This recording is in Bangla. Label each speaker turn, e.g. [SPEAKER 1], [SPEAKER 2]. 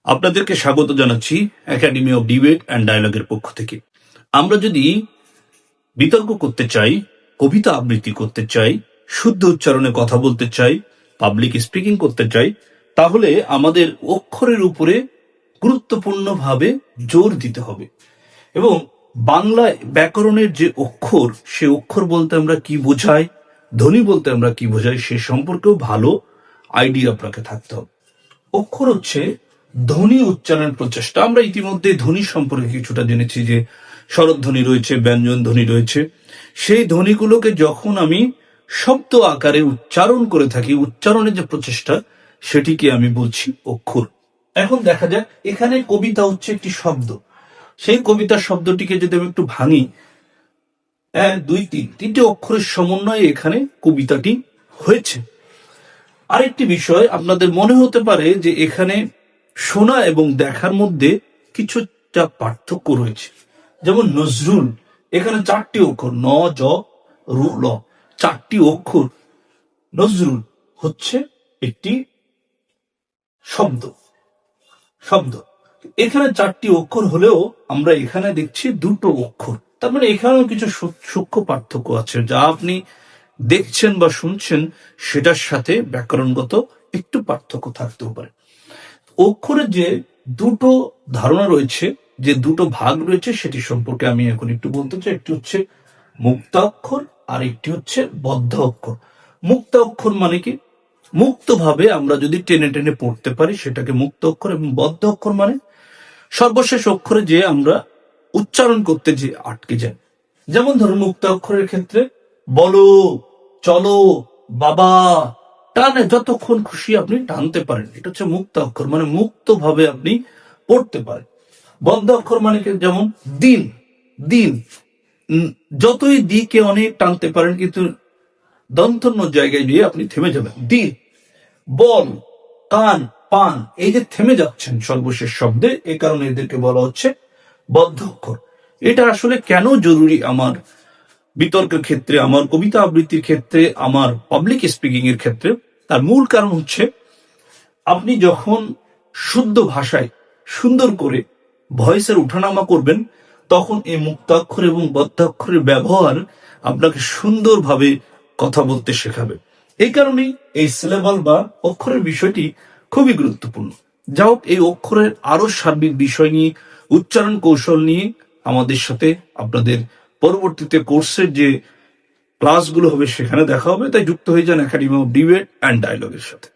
[SPEAKER 1] আপনাদেরকে স্বাগত জানাচ্ছি একাডেমি অফ ডিবেট অ্যান্ড ডায়ালগের পক্ষ থেকে। আমরা যদি বিতর্ক করতে চাই, কবিতা আবৃত্তি করতে চাই, শুদ্ধ উচ্চারণে কথা বলতে চাই, পাবলিক স্পিকিং করতে চাই, তাহলে আমাদের অক্ষরের উপরে গুরুত্বপূর্ণভাবে জোর দিতে হবে। এবং বাংলায় ব্যাকরণের যে অক্ষর, সে অক্ষর বলতে আমরা কি বোঝাই, ধ্বনি বলতে আমরা কি বোঝাই, সে সম্পর্কেও ভালো আইডিয়া আপনাকে থাকতে হবে। অক্ষর হচ্ছে ধ্বনি উচ্চারণের প্রচেষ্টা। আমরা ইতিমধ্যে ধ্বনি সম্পর্কে কিছুটা জেনেছি যে স্বরধ্বনি রয়েছে, ব্যঞ্জন ধ্বনি রয়েছে। সেই ধ্বনিগুলোকে যখন আমি শব্দ আকারে উচ্চারণ করে থাকি, উচ্চারণের যে প্রচেষ্টা, সেটিকে আমি বলছি অক্ষর। এখন দেখা যাক, এখানে কবিতা হচ্ছে একটি শব্দ। সেই কবিতার শব্দটিকে যদি আমি একটু ভাঙি, 1 2 3 তিনটি অক্ষরের সমন্বয়ে এখানে কবিতাটি হয়েছে। আরেকটি বিষয়, আপনাদের মনে হতে পারে যে এখানে শোনা এবং দেখার মধ্যে কিছুটা পার্থক্য রয়েছে। যেমন নজরুল, এখানে 4টি অক্ষর, ন জ রু ল, 4টি অক্ষর। নজরুল হচ্ছে একটি শব্দ। এখানে 4টি অক্ষর হলেও আমরা এখানে দেখছি 2টো অক্ষর। তার মানে এখানেও কিছু সূক্ষ্ম পার্থক্য আছে। যা আপনি দেখছেন বা শুনছেন, সেটার সাথে ব্যাকরণগত একটু পার্থক্য থাকতেও পারে। অক্ষরের যে 2টো ধারণা রয়েছে, যে 2টো ভাগ রয়েছে, সেটি সম্পর্কে আমি এখন একটু বলতে চাই। একটি হচ্ছে মুক্ত অক্ষর, আর একটি হচ্ছে বদ্ধ অক্ষর। মুক্ত অক্ষর মানে কি? মুক্তভাবে আমরা যদি টেনে টেনে পড়তে পারি, সেটাকে মুক্ত অক্ষর। এবং বদ্ধ অক্ষর মানে সর্বশেষ অক্ষরে যে আমরা উচ্চারণ করতে যে আটকে যাই। যেমন ধরুন, মুক্ত অক্ষরের ক্ষেত্রে বলো, চলো, বাবা, টানে যতক্ষণ খুশি আপনি টানতে পারেন, এটা হচ্ছে মুক্ত অক্ষর, মানে মুক্তভাবে আপনি পড়তে পারেন। বদ্ধ অক্ষর মানে যেমন দিন, যতই দিকে অনেক টানতে পারেন, কিন্তু দন্তন্য জায়গায় গিয়ে আপনি থেমে যাবেন। দিন, বল, কান, পান, এই যে থেমে যাচ্ছেন সর্বশেষ শব্দে, এই কারণে এদেরকে বলা হচ্ছে বদ্ধ অক্ষর। এটা আসলে কেন জরুরি আমার বিতর্কের ক্ষেত্রে, আমার কবিতা আবৃত্তির ক্ষেত্রে, আমার পাবলিক স্পিকিং এর ক্ষেত্রে? তার মূল কারণ হচ্ছে, আপনি যখন শুদ্ধ ভাষায় সুন্দর করে ভয়েসের উঠানামা করবেন, তখন এই মুক্তাক্ষর এবং বদ্ধাক্ষরের ব্যবহার আপনাকে সুন্দরভাবে কথা বলতে শেখাবে। এই কারণেই এই সিলেবাল বা অক্ষরের বিষয়টি খুবই গুরুত্বপূর্ণ। যা হোক, এই অক্ষরের আরো সার্বিক বিষয় নিয়ে, উচ্চারণ কৌশল নিয়ে আমাদের সাথে আপনাদের পরবর্তীতে কোর্সের যে ক্লাসগুলো হবে সেখানে দেখা হবে। তাই যুক্ত হয়ে যান একাডেমি অফ ডিবেট অ্যান্ড ডায়ালগের সাথে।